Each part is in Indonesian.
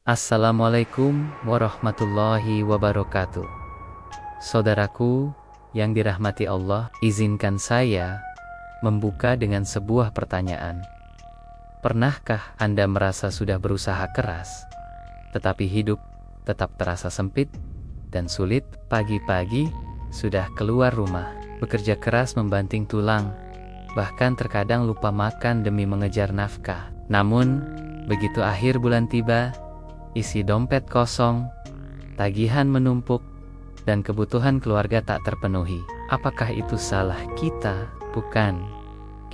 Assalamualaikum warahmatullahi wabarakatuh. Saudaraku yang dirahmati Allah, izinkan saya membuka dengan sebuah pertanyaan. Pernahkah Anda merasa sudah berusaha keras, tetapi hidup tetap terasa sempit dan sulit? Pagi-pagi sudah keluar rumah, bekerja keras membanting tulang, bahkan terkadang lupa makan demi mengejar nafkah. Namun, begitu akhir bulan tiba, isi dompet kosong, tagihan menumpuk, dan kebutuhan keluarga tak terpenuhi. Apakah itu salah kita? Bukan.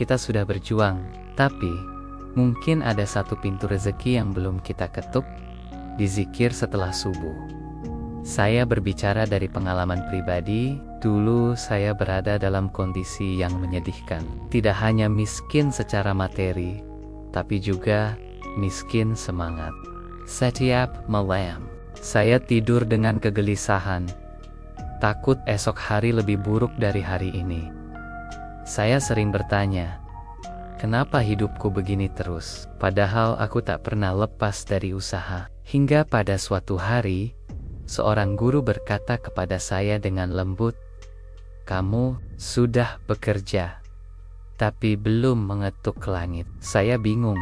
Kita sudah berjuang, tapi mungkin ada satu pintu rezeki yang belum kita ketuk, dizikir setelah subuh. Saya berbicara dari pengalaman pribadi. Dulu saya berada dalam kondisi yang menyedihkan. Tidak hanya miskin secara materi, tapi juga miskin semangat. Setiap malam, saya tidur dengan kegelisahan, takut esok hari lebih buruk dari hari ini. Saya sering bertanya, kenapa hidupku begini terus? Padahal aku tak pernah lepas dari usaha. Hingga pada suatu hari, seorang guru berkata kepada saya dengan lembut, "Kamu sudah bekerja, tapi belum mengetuk ke langit." Saya bingung,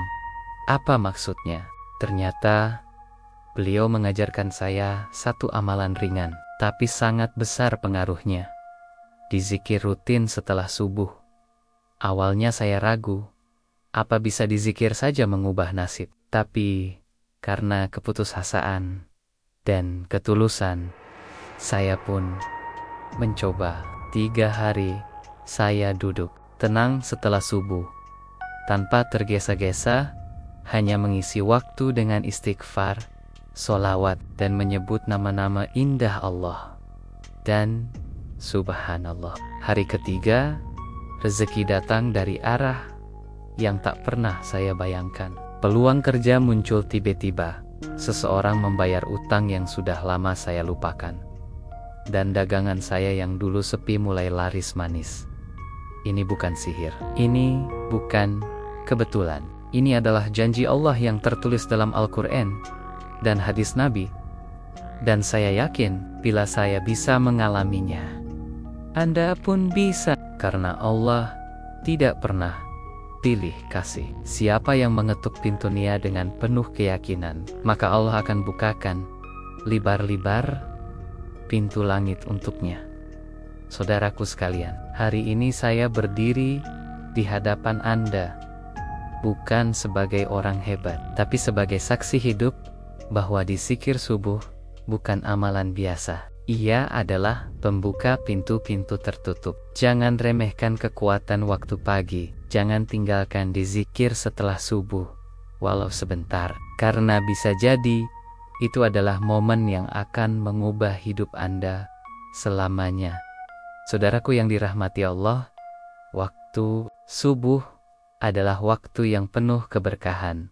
apa maksudnya? Ternyata, beliau mengajarkan saya satu amalan ringan, tapi sangat besar pengaruhnya. Dizikir rutin setelah subuh. Awalnya saya ragu, apa bisa dizikir saja mengubah nasib? Tapi, karena keputusasaan dan ketulusan, saya pun mencoba. 3 hari, saya duduk tenang setelah subuh, tanpa tergesa-gesa, hanya mengisi waktu dengan istighfar, sholawat, dan menyebut nama-nama indah Allah. Dan subhanallah, hari ketiga, rezeki datang dari arah yang tak pernah saya bayangkan. Peluang kerja muncul tiba-tiba. Seseorang membayar utang yang sudah lama saya lupakan. Dan dagangan saya yang dulu sepi mulai laris manis. Ini bukan sihir. Ini bukan kebetulan. Ini adalah janji Allah yang tertulis dalam Al-Quran dan hadis Nabi. Dan saya yakin, bila saya bisa mengalaminya, Anda pun bisa. Karena Allah tidak pernah pilih kasih. Siapa yang mengetuk pintu nia dengan penuh keyakinan, maka Allah akan bukakan libar-libar pintu langit untuknya. Saudaraku sekalian, hari ini saya berdiri di hadapan Anda, bukan sebagai orang hebat, tapi sebagai saksi hidup bahwa dizikir subuh bukan amalan biasa. Ia adalah pembuka pintu-pintu tertutup. Jangan remehkan kekuatan waktu pagi. Jangan tinggalkan dizikir setelah subuh, walau sebentar. Karena bisa jadi, itu adalah momen yang akan mengubah hidup Anda selamanya. Saudaraku yang dirahmati Allah, waktu subuh adalah waktu yang penuh keberkahan.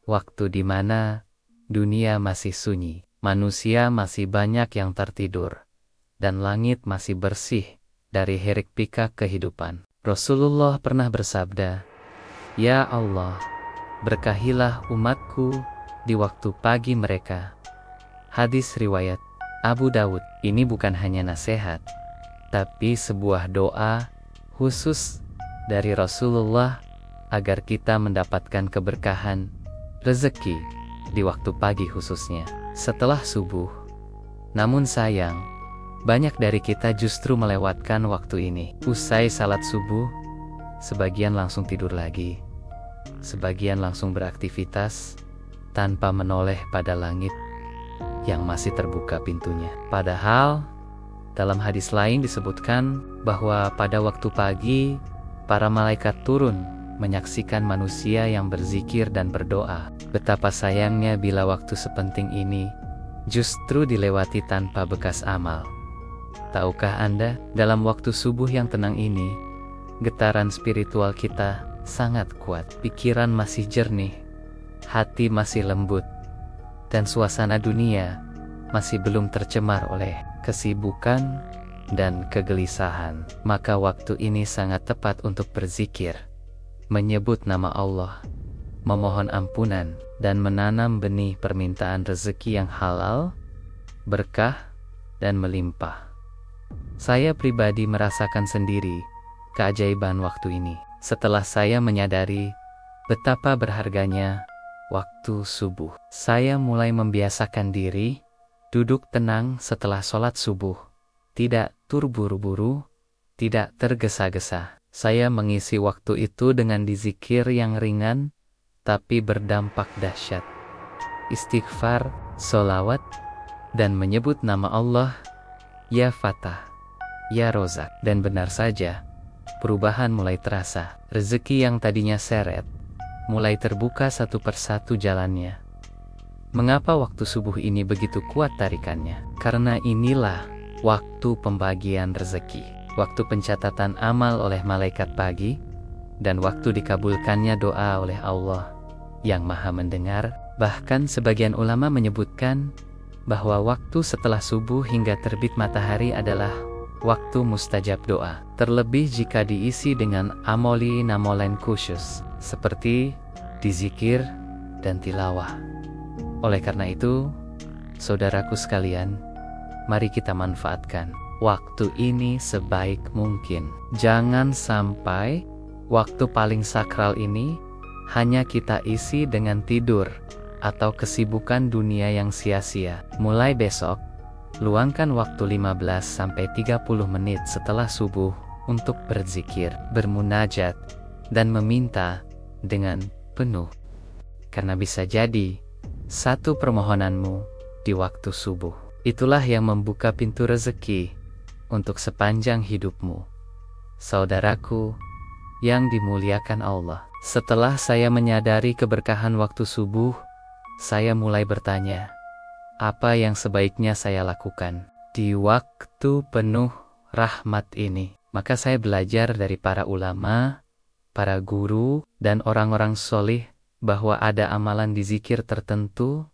Waktu di mana dunia masih sunyi, manusia masih banyak yang tertidur, dan langit masih bersih dari hiruk-pikuk kehidupan. Rasulullah pernah bersabda, "Ya Allah, berkahilah umatku di waktu pagi mereka." Hadis riwayat Abu Dawud. Ini bukan hanya nasihat, tapi sebuah doa khusus dari Rasulullah agar kita mendapatkan keberkahan, rezeki di waktu pagi khususnya setelah subuh. Namun sayang, banyak dari kita justru melewatkan waktu ini. Usai salat subuh, sebagian langsung tidur lagi, sebagian langsung beraktivitas tanpa menoleh pada langit yang masih terbuka pintunya. Padahal dalam hadis lain disebutkan bahwa pada waktu pagi para malaikat turun menyaksikan manusia yang berzikir dan berdoa. Betapa sayangnya bila waktu sepenting ini justru dilewati tanpa bekas amal. Tahukah Anda, dalam waktu subuh yang tenang ini, getaran spiritual kita sangat kuat. Pikiran masih jernih, hati masih lembut, dan suasana dunia masih belum tercemar oleh kesibukan dan kegelisahan. Maka waktu ini sangat tepat untuk berzikir, menyebut nama Allah, memohon ampunan, dan menanam benih permintaan rezeki yang halal, berkah, dan melimpah. Saya pribadi merasakan sendiri keajaiban waktu ini setelah saya menyadari betapa berharganya waktu subuh. Saya mulai membiasakan diri duduk tenang setelah sholat subuh, tidak terburu-buru, tidak tergesa-gesa. Saya mengisi waktu itu dengan dizikir yang ringan tapi berdampak dahsyat. Istighfar, sholawat, dan menyebut nama Allah, Ya Fatah, Ya Rozak. Dan benar saja, perubahan mulai terasa. Rezeki yang tadinya seret, mulai terbuka satu persatu jalannya. Mengapa waktu subuh ini begitu kuat tarikannya? Karena inilah waktu pembagian rezeki, waktu pencatatan amal oleh malaikat pagi, dan waktu dikabulkannya doa oleh Allah yang Maha Mendengar. Bahkan sebagian ulama menyebutkan bahwa waktu setelah subuh hingga terbit matahari adalah waktu mustajab doa, terlebih jika diisi dengan amalan khusus seperti dizikir dan tilawah. Oleh karena itu, saudaraku sekalian, mari kita manfaatkan waktu ini sebaik mungkin. Jangan sampai waktu paling sakral ini hanya kita isi dengan tidur atau kesibukan dunia yang sia-sia. Mulai besok, luangkan waktu 15-30 menit setelah subuh untuk berzikir, bermunajat, dan meminta dengan penuh. Karena bisa jadi, satu permohonanmu di waktu subuh, itulah yang membuka pintu rezeki untuk sepanjang hidupmu. Saudaraku yang dimuliakan Allah, setelah saya menyadari keberkahan waktu subuh, saya mulai bertanya, apa yang sebaiknya saya lakukan di waktu penuh rahmat ini? Maka saya belajar dari para ulama, para guru, dan orang-orang solih bahwa ada amalan dizikir tertentu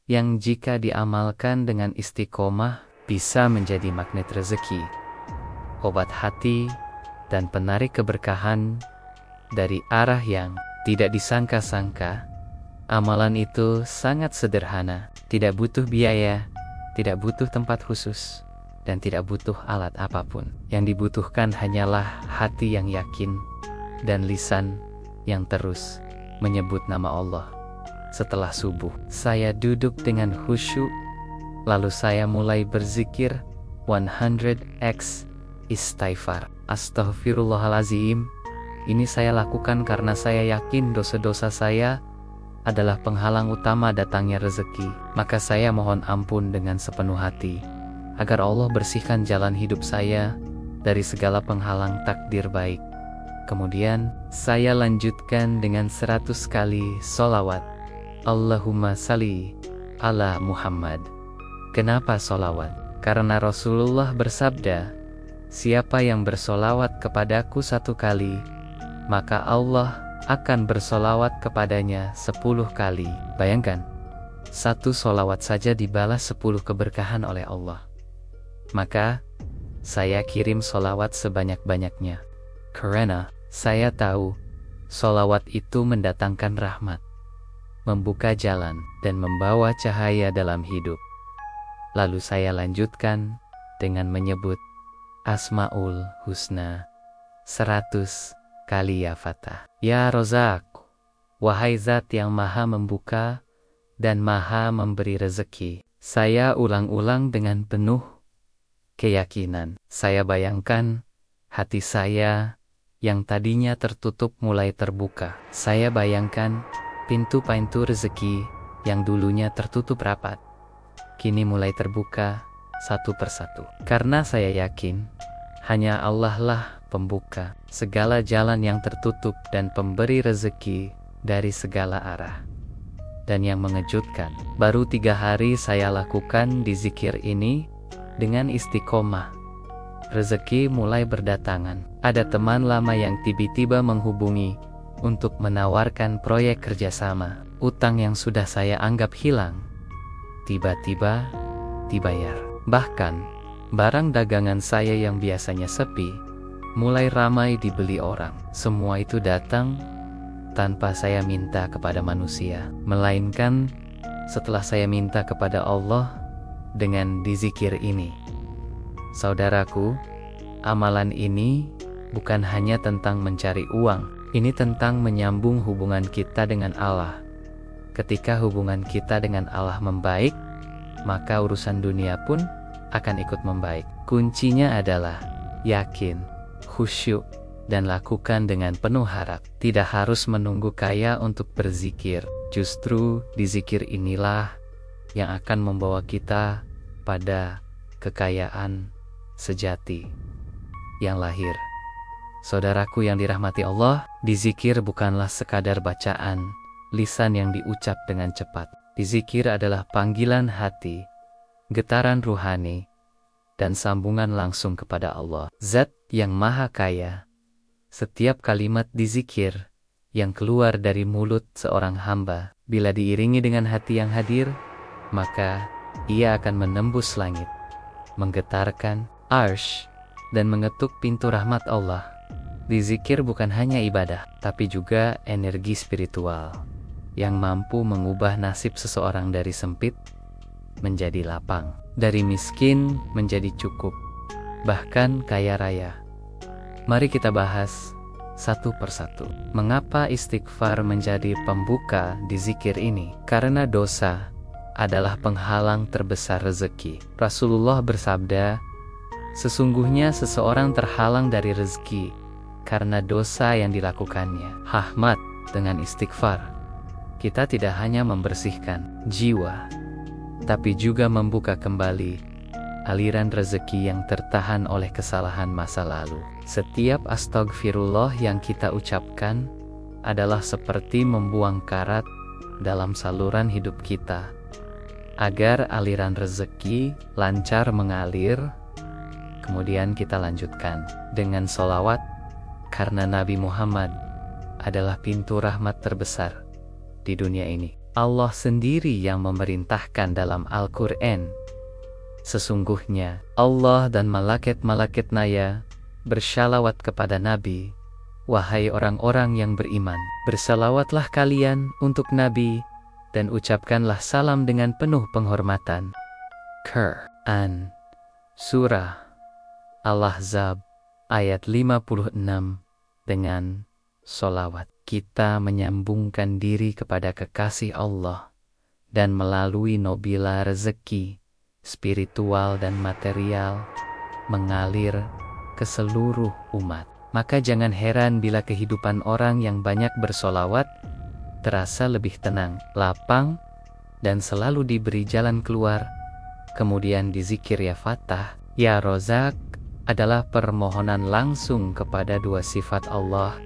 yang jika diamalkan dengan istiqomah bisa menjadi magnet rezeki, obat hati, dan penarik keberkahan dari arah yang tidak disangka-sangka. Amalan itu sangat sederhana, tidak butuh biaya, tidak butuh tempat khusus, dan tidak butuh alat apapun. Yang dibutuhkan hanyalah hati yang yakin dan lisan yang terus menyebut nama Allah. Setelah subuh, saya duduk dengan khusyuk, lalu saya mulai berzikir 100x istighfar. Astaghfirullahalazim. Ini saya lakukan karena saya yakin dosa-dosa saya adalah penghalang utama datangnya rezeki. Maka saya mohon ampun dengan sepenuh hati, agar Allah bersihkan jalan hidup saya dari segala penghalang takdir baik. Kemudian, saya lanjutkan dengan 100 kali sholawat. Allahumma salli ala Muhammad. Kenapa sholawat? Karena Rasulullah bersabda, siapa yang bersolawat kepadaku 1 kali, maka Allah akan bersolawat kepadanya 10 kali. Bayangkan, 1 solawat saja dibalas 10 keberkahan oleh Allah. Maka, saya kirim solawat sebanyak-banyaknya. Karena saya tahu, solawat itu mendatangkan rahmat, membuka jalan, dan membawa cahaya dalam hidup. Lalu saya lanjutkan dengan menyebut Asmaul Husna 100 kali Ya Fatah, Ya Rozak, wahai zat yang maha membuka dan maha memberi rezeki. Saya ulang-ulang dengan penuh keyakinan. Saya bayangkan hati saya yang tadinya tertutup mulai terbuka. Saya bayangkan pintu-pintu rezeki yang dulunya tertutup rapat, kini mulai terbuka satu persatu. Karena saya yakin, hanya Allah lah pembuka segala jalan yang tertutup dan pemberi rezeki dari segala arah. Dan yang mengejutkan, baru 3 hari saya lakukan di zikir ini dengan istiqomah, rezeki mulai berdatangan. Ada teman lama yang tiba-tiba menghubungi untuk menawarkan proyek kerjasama. Utang yang sudah saya anggap hilang, tiba-tiba dibayar. Bahkan, barang dagangan saya yang biasanya sepi, mulai ramai dibeli orang. Semua itu datang tanpa saya minta kepada manusia, melainkan setelah saya minta kepada Allah dengan dizikir ini. Saudaraku, amalan ini bukan hanya tentang mencari uang, ini tentang menyambung hubungan kita dengan Allah. Ketika hubungan kita dengan Allah membaik, maka urusan dunia pun akan ikut membaik. Kuncinya adalah yakin, khusyuk, dan lakukan dengan penuh harap. Tidak harus menunggu kaya untuk berzikir. Justru di zikir inilah yang akan membawa kita pada kekayaan sejati yang lahir. Saudaraku yang dirahmati Allah, dizikir bukanlah sekadar bacaan lisan yang diucap dengan cepat. Dizikir adalah panggilan hati, getaran ruhani, dan sambungan langsung kepada Allah, Zat yang Maha Kaya. Setiap kalimat dizikir yang keluar dari mulut seorang hamba, bila diiringi dengan hati yang hadir, maka ia akan menembus langit, menggetarkan arsy, dan mengetuk pintu rahmat Allah. Dizikir bukan hanya ibadah, tapi juga energi spiritual yang mampu mengubah nasib seseorang dari sempit menjadi lapang, dari miskin menjadi cukup, bahkan kaya raya. Mari kita bahas satu persatu. Mengapa istighfar menjadi pembuka di zikir ini? Karena dosa adalah penghalang terbesar rezeki. Rasulullah bersabda, sesungguhnya seseorang terhalang dari rezeki karena dosa yang dilakukannya. Rahmat dengan istighfar, kita tidak hanya membersihkan jiwa, tapi juga membuka kembali aliran rezeki yang tertahan oleh kesalahan masa lalu. Setiap astagfirullah yang kita ucapkan adalah seperti membuang karat dalam saluran hidup kita, agar aliran rezeki lancar mengalir. Kemudian kita lanjutkan dengan sholawat, karena Nabi Muhammad adalah pintu rahmat terbesar di dunia ini. Allah sendiri yang memerintahkan dalam Al-Quran, sesungguhnya Allah dan malaikat-malaikatnya bersalawat kepada Nabi. Wahai orang-orang yang beriman, bersalawatlah kalian untuk Nabi dan ucapkanlah salam dengan penuh penghormatan. Quran Surah Al-Ahzab ayat 56. Dengan sholawat kita menyambungkan diri kepada kekasih Allah dan melalui nobila rezeki spiritual dan material mengalir ke seluruh umat. Maka jangan heran bila kehidupan orang yang banyak bersolawat terasa lebih tenang, lapang, dan selalu diberi jalan keluar. Kemudian dizikir ya Fatah, ya Rozak adalah permohonan langsung kepada dua sifat Allah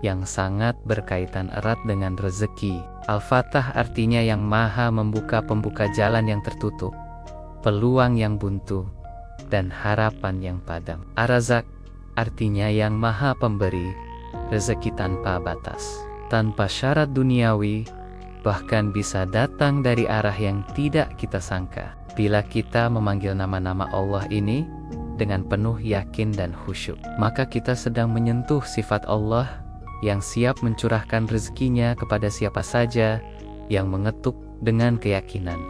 yang sangat berkaitan erat dengan rezeki. Al-Fatah artinya yang maha membuka pembuka jalan yang tertutup, peluang yang buntu, dan harapan yang padam. Ar-Razak artinya yang maha pemberi rezeki tanpa batas, tanpa syarat duniawi, bahkan bisa datang dari arah yang tidak kita sangka. Bila kita memanggil nama-nama Allah ini dengan penuh yakin dan khusyuk, maka kita sedang menyentuh sifat Allah yang siap mencurahkan rezekinya kepada siapa saja yang mengetuk dengan keyakinan.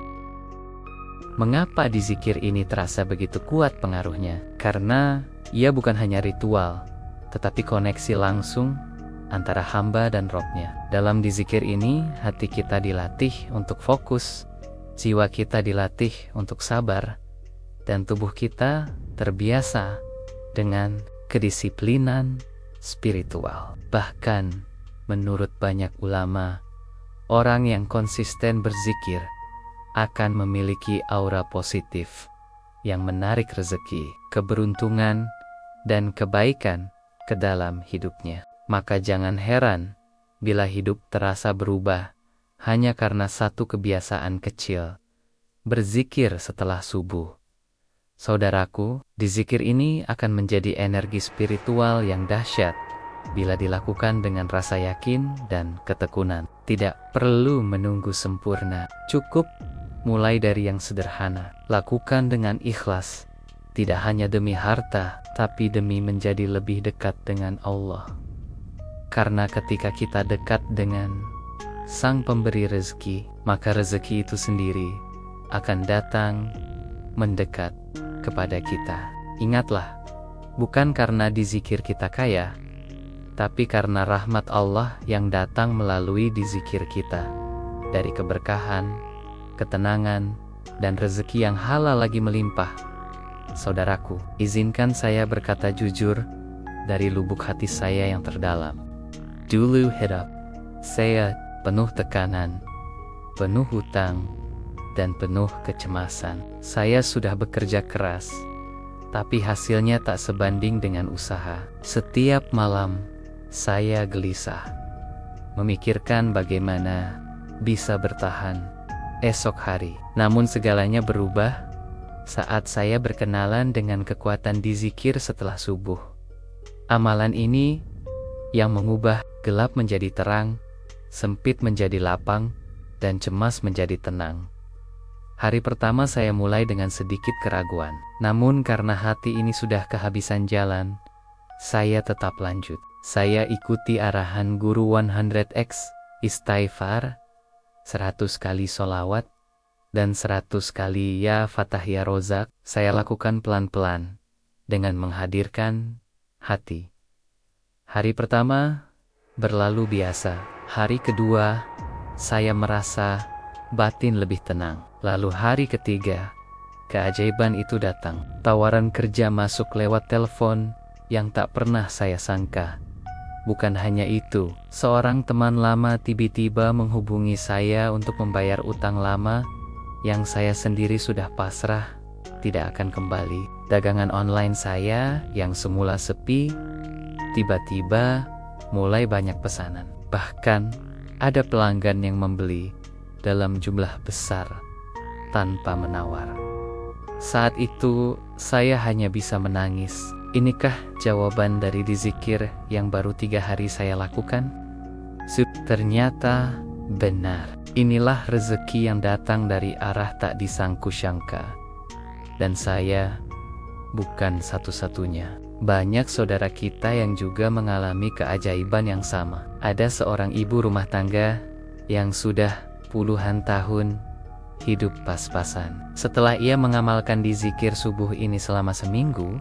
Mengapa di zikir ini terasa begitu kuat pengaruhnya? Karena ia bukan hanya ritual, tetapi koneksi langsung antara hamba dan Robnya. Dalam dizikir ini, hati kita dilatih untuk fokus, jiwa kita dilatih untuk sabar, dan tubuh kita terbiasa dengan kedisiplinan spiritual. Bahkan, menurut banyak ulama, orang yang konsisten berzikir akan memiliki aura positif yang menarik rezeki, keberuntungan, dan kebaikan ke dalam hidupnya. Maka jangan heran bila hidup terasa berubah hanya karena satu kebiasaan kecil, berzikir setelah subuh. Saudaraku, dizikir ini akan menjadi energi spiritual yang dahsyat bila dilakukan dengan rasa yakin dan ketekunan. Tidak perlu menunggu sempurna, cukup mulai dari yang sederhana. Lakukan dengan ikhlas, tidak hanya demi harta, tapi demi menjadi lebih dekat dengan Allah. Karena ketika kita dekat dengan Sang Pemberi rezeki, maka rezeki itu sendiri akan datang mendekat kepada kita. Ingatlah, bukan karena dizikir kita kaya, tapi karena rahmat Allah yang datang melalui dizikir kita. Dari keberkahan, ketenangan, dan rezeki yang halal lagi melimpah. Saudaraku, izinkan saya berkata jujur dari lubuk hati saya yang terdalam. Dulu hidup saya penuh tekanan, penuh hutang, dan penuh kecemasan. Saya sudah bekerja keras, tapi hasilnya tak sebanding dengan usaha. Setiap malam saya gelisah, memikirkan bagaimana bisa bertahan esok hari. Namun segalanya berubah saat saya berkenalan dengan kekuatan dizikir setelah subuh. Amalan ini yang mengubah gelap menjadi terang, sempit menjadi lapang, dan cemas menjadi tenang. Hari pertama saya mulai dengan sedikit keraguan. Namun karena hati ini sudah kehabisan jalan, saya tetap lanjut. Saya ikuti arahan guru 100x istighfar, 100 kali solawat, dan 100 kali ya Fatah ya Rozak. Saya lakukan pelan-pelan dengan menghadirkan hati. Hari pertama berlalu biasa. Hari kedua saya merasa batin lebih tenang. Lalu hari ketiga keajaiban itu datang. Tawaran kerja masuk lewat telepon yang tak pernah saya sangka. Bukan hanya itu, seorang teman lama tiba-tiba menghubungi saya untuk membayar utang lama yang saya sendiri sudah pasrah tidak akan kembali. Dagangan online saya yang semula sepi tiba-tiba mulai banyak pesanan. Bahkan ada pelanggan yang membeli dalam jumlah besar tanpa menawar. Saat itu saya hanya bisa menangis. Inikah jawaban dari dizikir yang baru 3 hari saya lakukan? Ternyata benar. Inilah rezeki yang datang dari arah tak disangku-sangka. Dan saya bukan satu-satunya. Banyak saudara kita yang juga mengalami keajaiban yang sama. Ada seorang ibu rumah tangga yang sudah puluhan tahun hidup pas-pasan. Setelah ia mengamalkan dizikir subuh ini selama seminggu,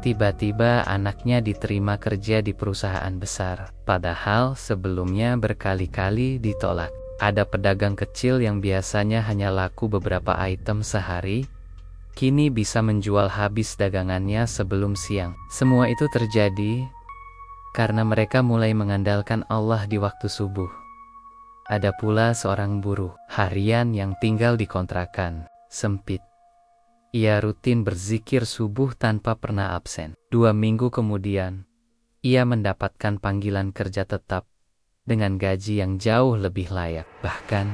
tiba-tiba anaknya diterima kerja di perusahaan besar. Padahal sebelumnya berkali-kali ditolak. Ada pedagang kecil yang biasanya hanya laku beberapa item sehari, kini bisa menjual habis dagangannya sebelum siang. Semua itu terjadi karena mereka mulai mengandalkan Allah di waktu subuh. Ada pula seorang buruh harian yang tinggal di kontrakan sempit. Ia rutin berzikir subuh tanpa pernah absen. 2 minggu kemudian, ia mendapatkan panggilan kerja tetap dengan gaji yang jauh lebih layak. Bahkan,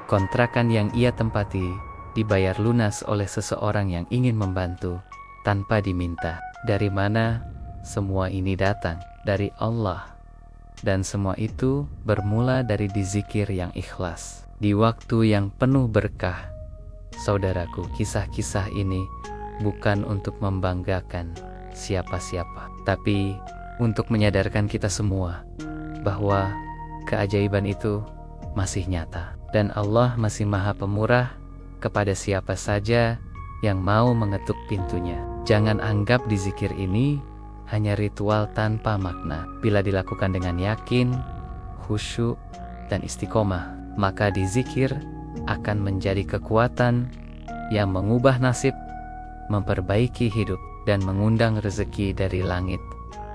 kontrakan yang ia tempati dibayar lunas oleh seseorang yang ingin membantu tanpa diminta. Dari mana semua ini datang? Dari Allah. Dan semua itu bermula dari dizikir yang ikhlas. Di waktu yang penuh berkah, saudaraku, kisah-kisah ini bukan untuk membanggakan siapa-siapa, tapi untuk menyadarkan kita semua bahwa keajaiban itu masih nyata. Dan Allah masih Maha Pemurah kepada siapa saja yang mau mengetuk pintunya. Jangan anggap dizikir ini hanya ritual tanpa makna. Bila dilakukan dengan yakin, khusyuk, dan istiqomah, maka dizikir akan menjadi kekuatan yang mengubah nasib, memperbaiki hidup, dan mengundang rezeki dari langit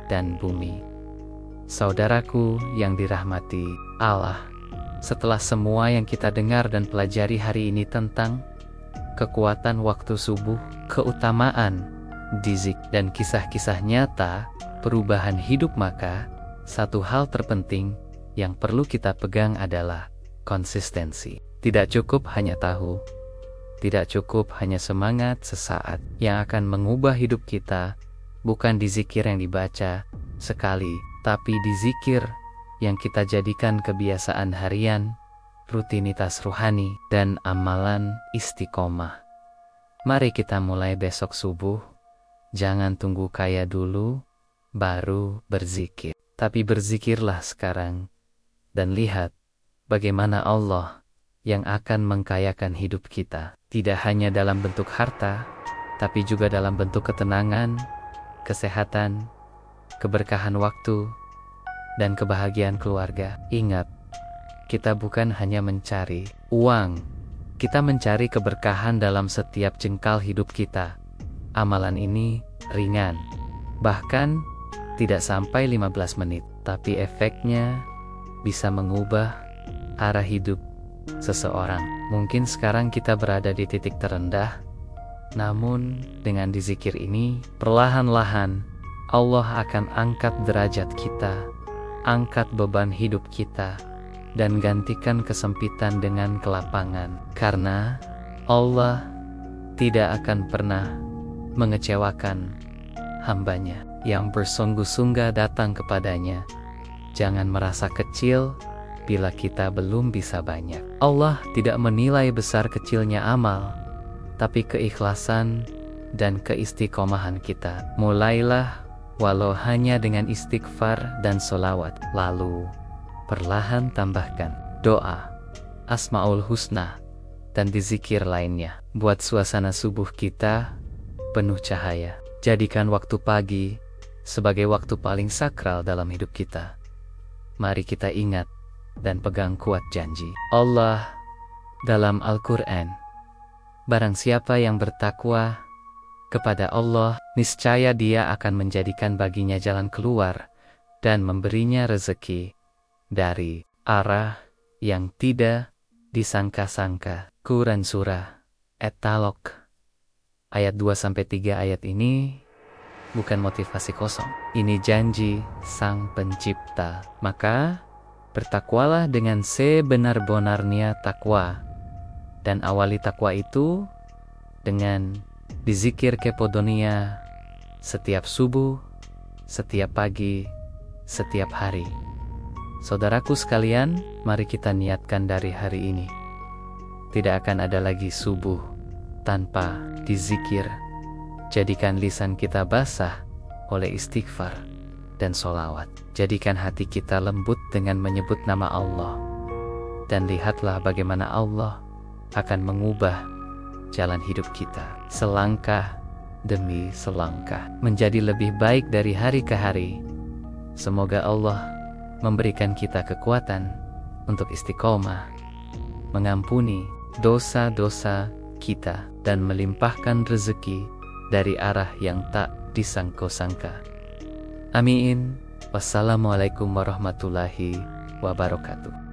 dan bumi. Saudaraku yang dirahmati Allah, setelah semua yang kita dengar dan pelajari hari ini tentang kekuatan waktu subuh, keutamaan dizik, dan kisah-kisah nyata perubahan hidup, maka satu hal terpenting yang perlu kita pegang adalah konsistensi. Tidak cukup hanya tahu, tidak cukup hanya semangat sesaat. Yang akan mengubah hidup kita bukan dizikir yang dibaca sekali, tapi dizikir yang kita jadikan kebiasaan harian, rutinitas ruhani, dan amalan istiqomah. Mari kita mulai besok subuh. Jangan tunggu kaya dulu, baru berzikir. Tapi berzikirlah sekarang, dan lihat bagaimana Allah yang akan mengkayakan hidup kita. Tidak hanya dalam bentuk harta, tapi juga dalam bentuk ketenangan, kesehatan, keberkahan waktu, dan kebahagiaan keluarga. Ingat, kita bukan hanya mencari uang, kita mencari keberkahan dalam setiap jengkal hidup kita. Amalan ini ringan, bahkan tidak sampai 15 menit, tapi efeknya bisa mengubah arah hidup seseorang. Mungkin sekarang kita berada di titik terendah, namun dengan dizikir ini, perlahan-lahan Allah akan angkat derajat kita, angkat beban hidup kita, dan gantikan kesempitan dengan kelapangan. Karena Allah tidak akan pernah mengecewakan hambanya yang bersungguh-sungguh datang kepadanya. Jangan merasa kecil bila kita belum bisa banyak. Allah tidak menilai besar kecilnya amal, tapi keikhlasan dan keistiqomahan kita. Mulailah walau hanya dengan istighfar dan sholawat. Lalu perlahan tambahkan doa, Asmaul Husna, dan dizikir lainnya. Buat suasana subuh kita penuh cahaya. Jadikan waktu pagi sebagai waktu paling sakral dalam hidup kita. Mari kita ingat dan pegang kuat janji Allah dalam Al-Quran. Barang siapa yang bertakwa kepada Allah, niscaya Dia akan menjadikan baginya jalan keluar dan memberinya rezeki dari arah yang tidak disangka-sangka. Quran Surah At-Talaq ayat 2-3. Ayat ini bukan motivasi kosong, ini janji Sang Pencipta. Maka bertakwalah dengan sebenar-benarnya takwa, dan awali takwa itu dengan dizikir kepodonia setiap subuh, setiap pagi, setiap hari. Saudaraku sekalian, mari kita niatkan dari hari ini. Tidak akan ada lagi subuh tanpa dizikir. Jadikan lisan kita basah oleh istighfar dan sholawat. Jadikan hati kita lembut dengan menyebut nama Allah. Dan lihatlah bagaimana Allah akan mengubah jalan hidup kita. Selangkah demi selangkah menjadi lebih baik dari hari ke hari. Semoga Allah memberikan kita kekuatan untuk istiqomah, mengampuni dosa-dosa kita, dan melimpahkan rezeki dari arah yang tak disangka-sangka. Amin. Wassalamualaikum warahmatullahi wabarakatuh.